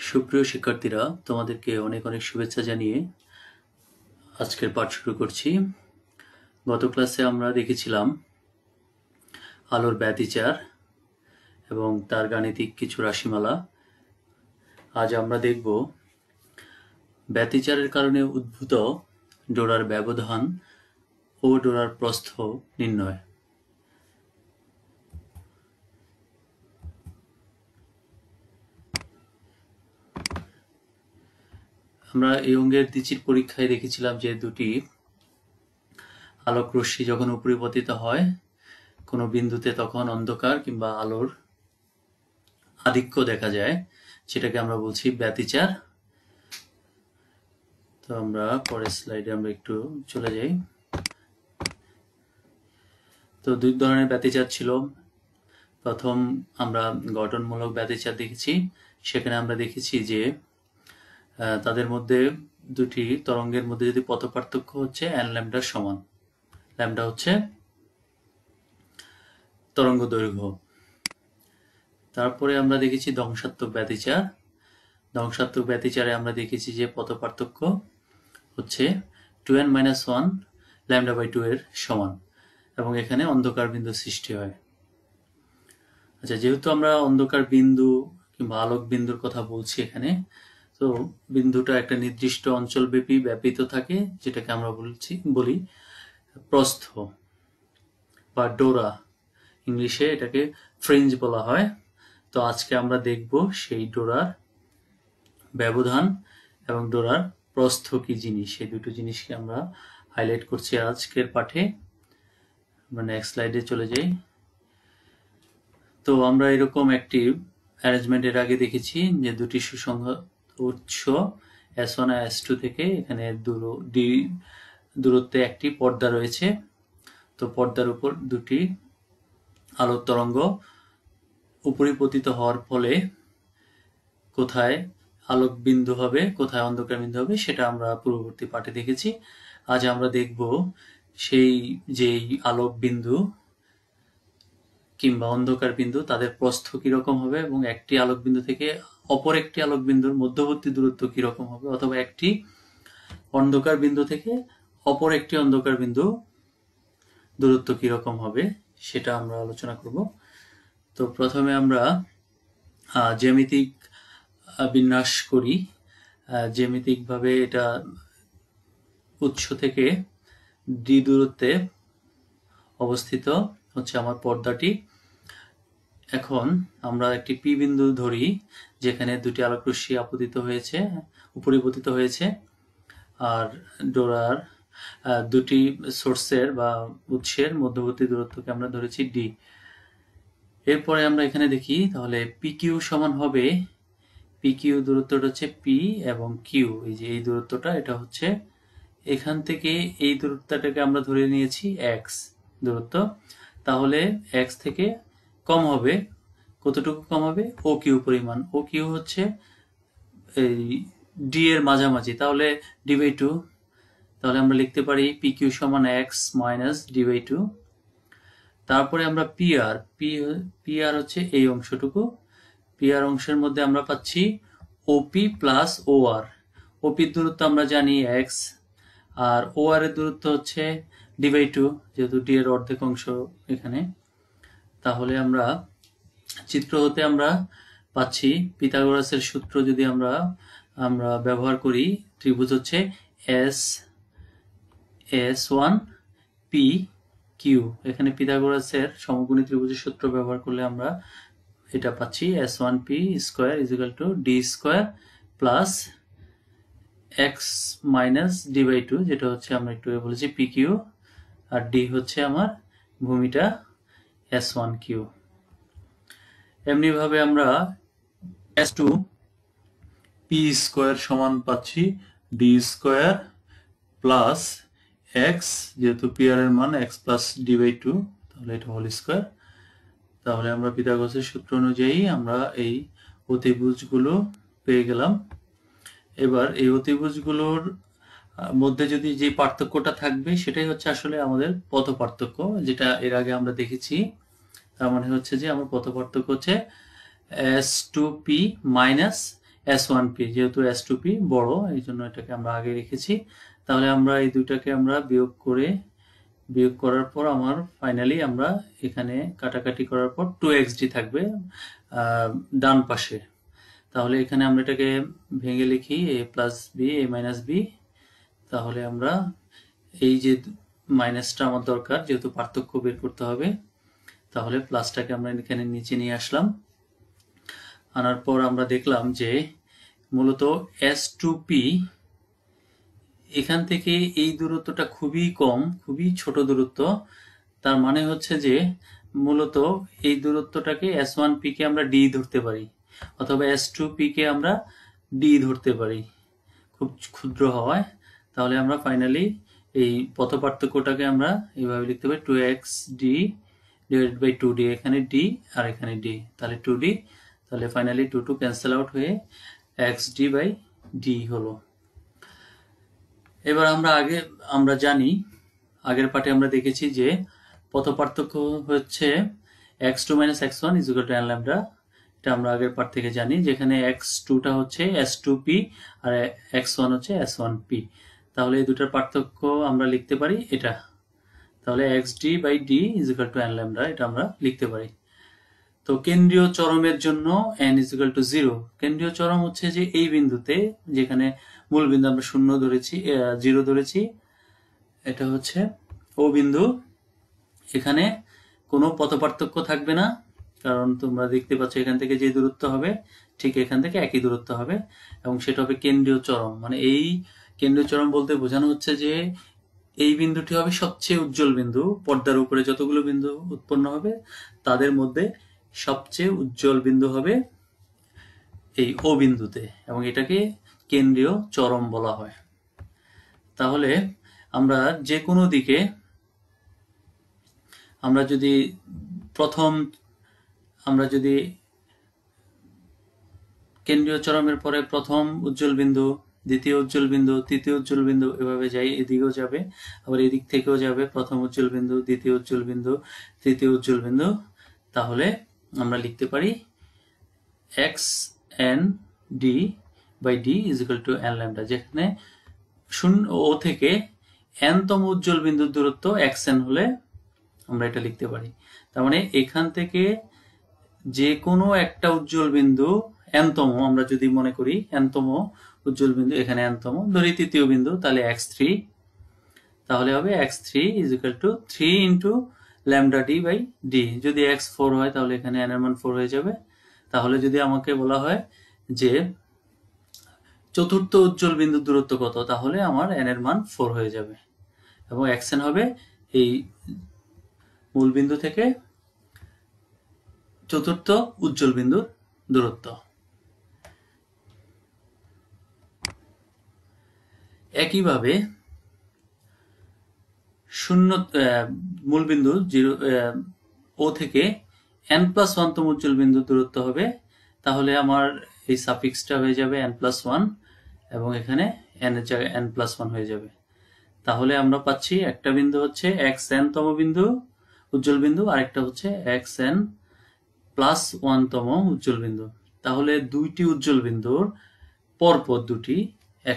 সুপ্রিয় শিক্ষার্থীরা, তোমাদেরকে অনেক অনেক শুভেচ্ছা জানিয়ে আজকের পাঠ শুরু করছি। গত ক্লাসে আমরা দেখেছিলাম আলোর ব্যতিচার এবং তার গাণিতিক কিছু রাশিমালা। আজ আমরা দেখব ব্যতিচারের কারণে উদ্ভূত ডোরার ব্যবধান ও ডোরার প্রস্থ নির্ণয়। আমরা এই অঙ্গের দ্বিচির পরীক্ষায় দেখেছিলাম যে দুটি আলোক রশ্মি যখন উপরিপতিত হয় কোনো বিন্দুতে, তখন অন্ধকার কিংবা আলোর আধিক্য দেখা যায়, সেটাকে আমরা বলছি ব্যতিচার। তো আমরা পরের স্লাইডে আমরা একটু চলে যাই। তো দুই ধরনের ব্যতিচার ছিল। প্রথম আমরা গঠনমূলক ব্যতিচার দেখেছি। সেখানে আমরা দেখেছি যে তাদের মধ্যে দুটি তরঙ্গের মধ্যে যদি পথ পার্থক্য হচ্ছে n ল্যামডার সমান। ল্যামডা হচ্ছে তরঙ্গ দৈর্ঘ্য। তারপরে আমরা দেখেছি ধ্বংসাত্মক ব্যতিচার। ধ্বংসাত্মক ব্যতিচারে আমরা দেখেছি যে পথ পার্থক্য হচ্ছে 2n-1 λ/2 এর সমান এবং এখানে অন্ধকার বিন্দু সৃষ্টি হয়। আচ্ছা, যেহেতু আমরা অন্ধকার বিন্দু কিংবা আলোক বিন্দুর কথা বলছি এখানে, তো বিন্দুটা একটা নির্দিষ্ট অঞ্চলব্যাপী ব্যাপিত থাকে, যেটাকে আমরা বলি প্রস্থ বা ডোরা। ইংলিশে এটাকে ফ্রিঞ্জ বলা হয়। তো আজকে আমরা দেখব সেই ডোরার ব্যবধান এবং ডোরার প্রস্থ কি জিনিস, সেই দুটো জিনিসকে আমরা হাইলাইট করছি আজকের পাঠে। আমরা নেক্সট স্লাইডে চলে যাই। তো আমরা এরকম একটি অ্যারেঞ্জমেন্টের আগে দেখেছি যে দুটি সুসংহত উৎস S1 আর S2 থেকে এখানে দূরত্বে একটি পর্দা রয়েছে। তো পর্দার উপর দুটি আলোক তরঙ্গ উপরিপতিত হওয়ার ফলে কোথায় আলোক বিন্দু হবে, কোথায় অন্ধকার বিন্দু হবে, সেটা আমরা পূর্ববর্তী পাঠে দেখেছি। আজ আমরা দেখব সেই যেই আলোক বিন্দু কিংবা অন্ধকার বিন্দু, তাদের প্রস্থ কিরকম হবে এবং একটি আলোক বিন্দু থেকে অপর একটি আলোক বিন্দুর মধ্যবর্তী দূরত্ব কিরকম হবে, অথবা একটি অন্ধকার বিন্দু থেকে অপর একটি অন্ধকার বিন্দু দূরত্ব কিরকম হবে, সেটা আমরা আলোচনা করব। তো প্রথমে আমরা জ্যামিতিক বিন্যাস করি। জ্যামিতিকভাবে এটা উৎস থেকে ডি দূরত্বে অবস্থিত হচ্ছে আমার পর্দাটি। এখন আমরা একটি পি বিন্দু ধরি, যেখানে দুটি আলোক রশ্মি আপতিত হয়েছে, উপরিপতিত হয়েছে, আর ডোরার দুটি সোর্সের বা উৎসের মধ্যবর্তী দূরত্বকে আমরা ধরেছি ডি। এরপরে আমরা এখানে দেখি, তাহলে পি কিউ সমান হবে, পি কিউ দূরত্বটা হচ্ছে পি এবং কিউ, এই যে এই দূরত্বটা, এটা হচ্ছে এখান থেকে এই দূরত্বটাকে আমরা ধরে নিয়েছি এক্স দূরত্ব। তাহলে এক্স থেকে কম হবে, কতটুকু কম হবে, ও কিউ পরিমাণ। ও কিউ হচ্ছে এই ডি এর মাঝামাঝি, তাহলে d/2। তাহলে আমরা লিখতে পারি পি কিউ সমান এক্স মাইনাস d/2। তারপরে আমরা পি আর হচ্ছে এই অংশটুকু। পি আর অংশের মধ্যে আমরা পাচ্ছি ওপি প্লাস ও আর। ওপির দূরত্ব আমরা জানি এক্স, আর ও আর এর দূরত্ব হচ্ছে d/2, যেহেতু ডি এর অর্ধেক অংশ এখানে। তাহলে আমরা চিত্র হতে আমরা পাচ্ছি পিথাগোরাসের সূত্র যদি আমরা ব্যবহার করি, ত্রিভুজ হচ্ছে S1 P Q। এখানে পিথাগোরাসের সমকোণী ত্রিভুজের সূত্র ব্যবহার করলে আমরা এটা পাচ্ছি S1P square = d² plus x minus d/2, যেটা হচ্ছে আমরা একটু বলেছি PQ, আর d হচ্ছে আমার ভূমিটা S1Q। এমনি ভাবে আমরা S2P² সমান পাচ্ছি d² প্লাস x, যেহেতু পি আর এর মান x প্লাস d/2, তাহলে এটা হোল স্কয়ার। তাহলে আমরা পিথাগোরাসের সূত্র অনুযায়ী আমরা এই অতিভুজগুলো পেয়ে গেলাম। এবার এই অতিভুজগুলোর মধ্যে যদি যে পার্থক্যটা থাকবে, সেটাই হচ্ছে আসলে আমাদের পথ পার্থক্য, যেটা এর আগে আমরা দেখেছি। তার মানে হচ্ছে যে আমার পথ পার্থক্য হচ্ছে S2P মাইনাস S1p, যেহেতু S2p বড় এই জন্য এটাকে আমরা আগে রেখেছি। তাহলে আমরা এই দুইটাকে আমরা বিয়োগ করার পর আমার ফাইনালি আমরা এখানে কাটাকাটি করার পর 2xd থাকবে ডান পাশে। তাহলে এখানে আমরা এটাকে ভেঙে লিখি a plus b a minus b. তাহলে আমরা এই যে মাইনাসটা আমার দরকার, যেহেতু পার্থক্য বের করতে হবে, তাহলে প্লাসটাকে আমরা এখানে নিচে নিয়ে আসলাম। আনার পর আমরা দেখলাম যে মূলত S2p এখান থেকে এই দূরত্বটা খুবই কম, খুবই ছোট দূরত্ব। তার মানে হচ্ছে যে মূলত এই দূরত্বটাকে S1p কে আমরা d ধরতে পারি, অথবা S2p কে আমরা d ধরতে পারি, খুব ক্ষুদ্র হওয়ায়। তাহলে আমরা ফাইনালি এই পথ পার্থক্যটাকে আমরা এইভাবে লিখতে পারি 2xd ডিভাইডেড বাই 2d, এখানে d আর এখানে d, তাহলে 2d। তাহলে ফাইনালি 2 ক্যান্সেল আউট হয়ে xd বাই d হলো। এবার আমরা জানি, আগের পাঠে আমরা দেখেছি যে পথ পার্থক্য হচ্ছে x2 minus x1 is equal to n lambda. এটা আমরা আগের পাঠ থেকে জানি, যেখানে x2টা হচ্ছে S2p আর x1 হচ্ছে S1p। তাহলে এই দুটার পার্থক্য আমরা লিখতে পারি এটা। তাহলে xd by d is equal to n lambda, এটা আমরা লিখতে পারি। তো কেন্দ্রীয় চরমের জন্য n ইজ ইকুয়াল টু 0। কেন্দ্রীয় চরম হচ্ছে যে এই বিন্দুতে, যেখানে মূল বিন্দু আমরা 0 ধরেছি, এটা হচ্ছে ও বিন্দু। এখানে কোনো পথ পার্থক্য থাকবে না, কারণ তোমরা দেখতে পাচ্ছ এখান থেকে যে দূরত্ব হবে ঠিক এখান থেকে একই দূরত্ব হবে, এবং সেটা হবে কেন্দ্রীয় চরম। মানে এই কেন্দ্রীয় চরম বলতে বোঝানো হচ্ছে যে এই বিন্দুটি হবে সবচেয়ে উজ্জ্বল বিন্দু। পর্দার উপরে যতগুলো বিন্দু উৎপন্ন হবে তাদের মধ্যে সবচেয়ে উজ্জ্বল বিন্দু হবে এই ও বিন্দুতে, এবং এটাকে কেন্দ্রীয় চরম বলা হয়। তাহলে আমরা যে কোনো দিকে আমরা যদি কেন্দ্রীয় চরমের পরে প্রথম উজ্জ্বল বিন্দু, দ্বিতীয় উজ্জ্বল বিন্দু, তৃতীয় উজ্জ্বল বিন্দু এভাবে যাই, এদিকেও যাবে, আবার এদিক থেকেও যাবে প্রথম উজ্জ্বল বিন্দু, দ্বিতীয় উজ্জ্বল বিন্দু, তৃতীয় উজ্জ্বল বিন্দু। তাহলে আমরা লিখতে পারি xnd by d is equal to n lambda, যেখানে 0 থেকে n তম উজ্জ্বল বিন্দুর দূরত্ব xn হলে আমরা এটা লিখতে পারি। তার মানে এখান থেকে যে কোনো একটা উজ্জ্বল বিন্দু n-তম, আমরা যদি মনে করি n-তম উজ্জ্বল বিন্দু, এখানে n-তম ধরি তৃতীয় বিন্দু, তাহলে x3, তাহলে হবে x3 is equal to 3 into lambda d by d। যদি x4 হয় তাহলে এখানে n এর মান 4 হয়ে যাবে। তাহলে যদি আমাকে বলা হয় যে চতুর্থ উজ্জ্বল বিন্দুর দূরত্ব কত, তাহলে আমার n এর মান 4 হয়ে যাবে, এবং xn হবে এই মূল বিন্দু থেকে চতুর্থ উজ্জ্বল বিন্দুর দূরত্ব। একইভাবে মূল বিন্দু ও থেকে n+1 তম উজ্জ্বল বিন্দুর দূরত্ব হবে। তাহলে আমার এই সাফিক্সটা হয়ে যাবে n+1, এবং এখানে n এর জায়গায় n+1 হয়ে যাবে। তাহলে আমরা পাচ্ছি একটা বিন্দু হচ্ছে xn তম বিন্দু উজ্জ্বল বিন্দু, আরেকটা হচ্ছে xn+1 তম উজ্জ্বল বিন্দু। তাহলে দুইটি উজ্জ্বল বিন্দুর পরপর দুটি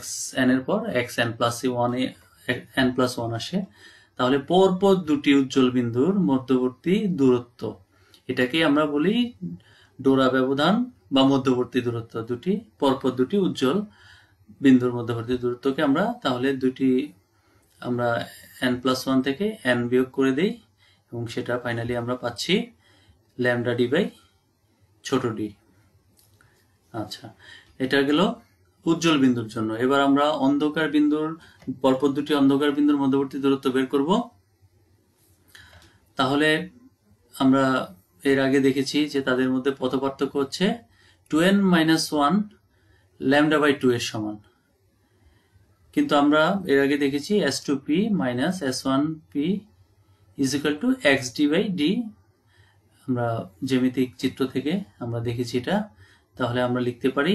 xn এর পর xn+1 আসে, তাহলে পরপর দুটি উজ্জ্বল বিন্দুর মধ্যবর্তী দূরত্ব, এটাকে আমরা বলি ডোরা ব্যবধান বা মধ্যবর্তী দূরত্ব। দুটি পরপর দুটি উজ্জ্বল বিন্দুর মধ্যবর্তী দূরত্বকে আমরা তাহলে আমরা n+1 থেকে n বিয়োগ করে দেই, এবং সেটা ফাইনালি আমরা পাচ্ছি ল্যামডা ডি বাই ছোট ডি। আচ্ছা, এটা গেল উজ্জ্বল বিন্দুর জন্য। এবার আমরা অন্ধকার বিন্দুর পরপর দুটি অন্ধকার বিন্দুর মধ্যবর্তী দূরত্ব বের করব। তাহলে আমরা এর আগে দেখেছি যে তাদের মধ্যে পথ পার্থক্য হচ্ছে 2n-1 ল্যামডা বাই 2 এর সমান। কিন্তু আমরা এর আগে দেখেছি S2p minus S1p is equal to xd by d। আমরা জ্যামিতিক চিত্র থেকে আমরা দেখেছি এটা। তাহলে আমরা লিখতে পারি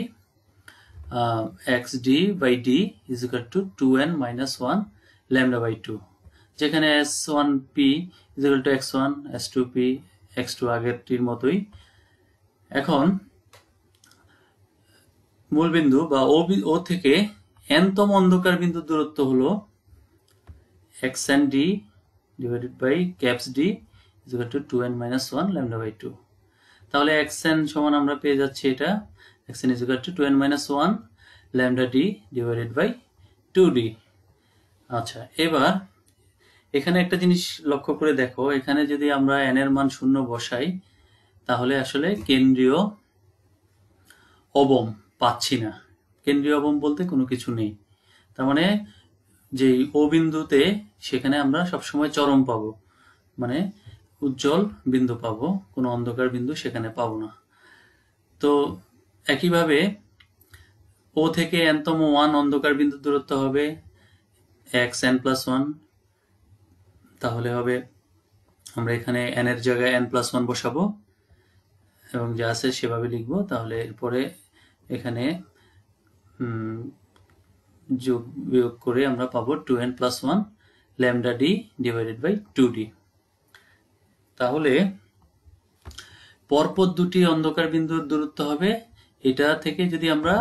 xd by d is equal to 2n-1 lambda by 2, যেখানে S1p is equal two x1, S2p x2 আগেরটির মতোই। এখন মূলবিন্দু বা ও থেকে n-তম অন্ধকার বিন্দুর দূরত্ব হলো xn d divided by caps d is equal to 2n minus 1 lambda by 2. তাহলে xn সমান আমরা পেয়ে যাচ্ছি এটা xn is equal to 2n minus 1 lambda d divided by 2d. আচ্ছা, এবার এখানে একটা জিনিস লক্ষ্য করে দেখো, এখানে যদি আমরা n এর মান 0 বসাই তাহলে আসলে কেন্দ্রীয় অবম পাচ্ছি না। কেন্দ্রীয় অবম বলতে কোনো কিছু নেই, তার মানে যে ও বিন্দুতে সেখানে আমরা সবসময় চরম পাবো, মানে উজ্জ্বল বিন্দু পাবো, কোনো অন্ধকার বিন্দু সেখানে পাবো না। তো একইভাবে ও থেকে n-তম 1 অন্ধকার বিন্দুর দূরত্ব হবে xn+1, তাহলে হবে আমরা এখানে n এর জায়গায় n+1 বসাবো এবং যা আছে সেভাবে লিখবো। তাহলে এরপরে এখানে যোগ বিয়োগ করে আমরা পাবো 2n+1 lambda d divided by 2d। তাহলে পরপর দুটি অন্ধকার বিন্দুর দূরত্ব হবে, এটা থেকে যদি আমরা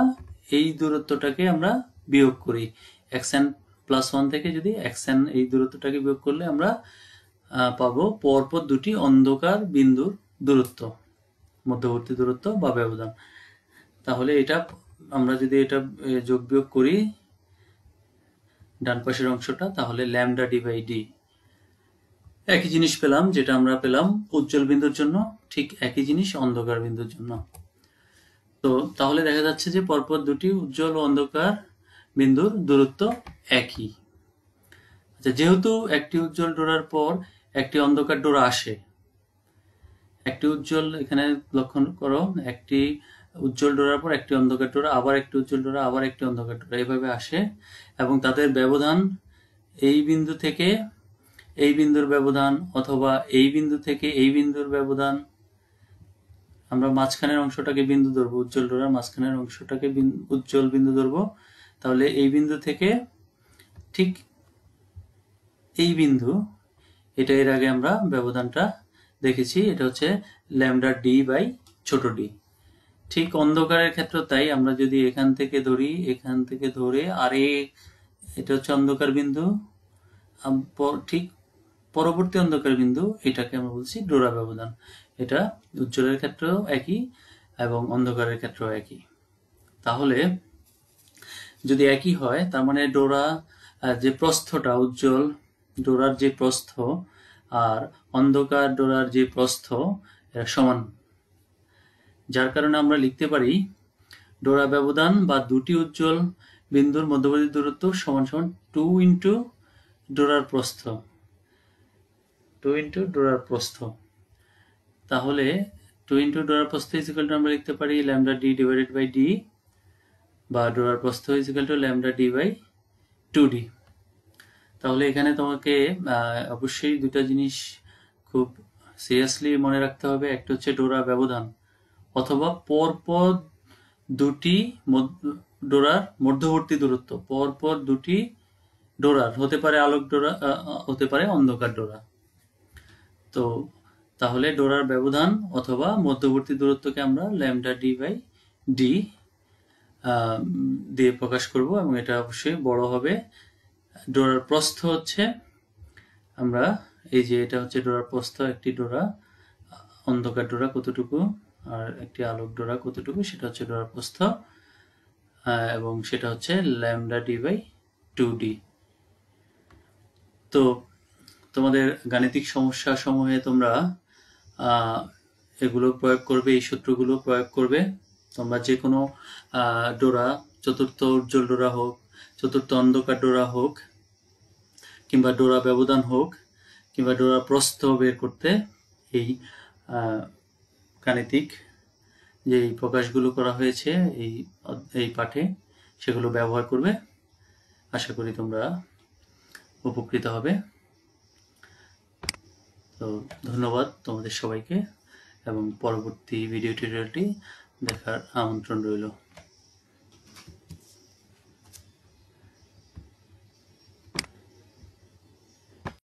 এই দূরত্বটাকে আমরা বিয়োগ করি xn+1 থেকে, যদি xn এই দূরত্বটাকে বিয়োগ করলে আমরা পাবো পরপর দুটি অন্ধকার বিন্দুর দূরত্ব, মধ্যবর্তী দূরত্ব বা ব্যবধান। তাহলে এটা আমরা যদি এটা যোগ বিয়োগ করি ডান পাশের অংশটা, তাহলে lambda d by d একই জিনিস পেলাম যেটা আমরা পেলাম উজ্জ্বল বিন্দুর জন্য, ঠিক একই জিনিস অন্ধকার বিন্দুর জন্য। তো তাহলে দেখা যাচ্ছে যে পরপর দুটি উজ্জ্বল ও অন্ধকার বিন্দুর দূরত্ব একই। আচ্ছা, যেহেতু একটি উজ্জ্বল ডোরার পর একটি অন্ধকার ডোরা আসে, একটি উজ্জ্বল, এখানে লক্ষ্য করো, একটি উজ্জ্বল ডোরার পর একটি অন্ধকার ডোরা, আবার একটি উজ্জ্বল ডোরা, আবার একটি অন্ধকার ডোরা, এইভাবে আসে এবং তাদের ব্যবধান এই বিন্দু থেকে এই বিন্দুর ব্যবধান অথবা এই বিন্দু থেকে এই বিন্দুর ব্যবধান, আমরা মাঝখানের অংশটাকে বিন্দু ধরবো, উজ্জ্বল ডোরার মাঝখানের অংশটাকে উজ্জ্বল বিন্দু ধরবো। তাহলে এই বিন্দু থেকে ঠিক এই বিন্দু, এটা এর আগে আমরা ব্যবধানটা দেখেছি, এটা হচ্ছে lambda d by ছোট d। ঠিক অন্ধকারের ক্ষেত্রে তাই, আমরা যদি এখান থেকে ধরি, এখান থেকে ধরে আর এটা হচ্ছে অন্ধকার বিন্দু, ঠিক পরবর্তী অন্ধকার বিন্দু, এটাকে আমরা বলছি ডোরা ব্যবধান। এটা উজ্জ্বলের ক্ষেত্রেও একই এবং অন্ধকারের ক্ষেত্রেও একই। তাহলে যদি একই হয় তার মানে ডোরা যে প্রস্থটা, উজ্জ্বল ডোরার যে প্রস্থ আর অন্ধকার ডোরার যে প্রস্থ এরা সমান, যার কারণে আমরা লিখতে পারি ডোরা ব্যবধান বা দুটি উজ্জ্বল বিন্দুর মধ্যবর্তী দূরত্ব সমান সমান 2 ইন্টু ডোরার প্রস্থ, 2 ইন্টু ডোরার প্রস্থ। তাহলে 2 ইন্টু ডোরার প্রস্থ ইজ ইকুয়াল টু আমরা লিখতে পারি lambda d divided by d, বা ডোরার প্রস্থ is equal to lambda d by 2d। তাহলে এখানে তোমাকে অবশ্যই দুটা জিনিস খুব সিরিয়াসলি মনে রাখতে হবে। একটা হচ্ছে ডোরা ব্যবধান অথবা পরপর দুটি ডোরার মধ্যবর্তী দূরত্ব, পরপর দুটি ডোরার, হতে পারে আলোক ডোরা, হতে পারে অন্ধকার ডোরা। তো তাহলে ডোরার ব্যবধান অথবা মধ্যবর্তী দূরত্বকে আমরা lambda d বাই d দিয়ে প্রকাশ করব এবং এটা অবশ্যই বড় হবে। ডোরার প্রস্থ হচ্ছে, আমরা এই যে এটা হচ্ছে ডোরার প্রস্থ, একটি ডোরা, অন্ধকার ডোরা কতটুকু আর একটি আলোক ডোরা কতটুকু, সেটা হচ্ছে ডোরার প্রস্থ, এবং সেটা হচ্ছে lambda d বাই 2d। তো তোমাদের গাণিতিক সমস্যা সমূহে তোমরা এগুলো প্রয়োগ করবে, এই সূত্রগুলো প্রয়োগ করবে। তোমরা যে কোনো ডোরা, চতুর্থ উজ্জ্বল ডোরা হোক, চতুর্থ অন্ধকার ডোরা হোক, কিংবা ডোরা ব্যবধান হোক, কিংবা ডোরা প্রস্থ বের করতে এই গাণিতিক যে প্রকাশগুলো করা হয়েছে এই পাঠে, সেগুলো ব্যবহার করবে। আশা করি তোমরা উপকৃত হবে। তো ধন্যবাদ তোমাদের সবাইকে এবং পরবর্তী ভিডিও টিউটোরিয়ালটি দেখার আমন্ত্রণ রইল।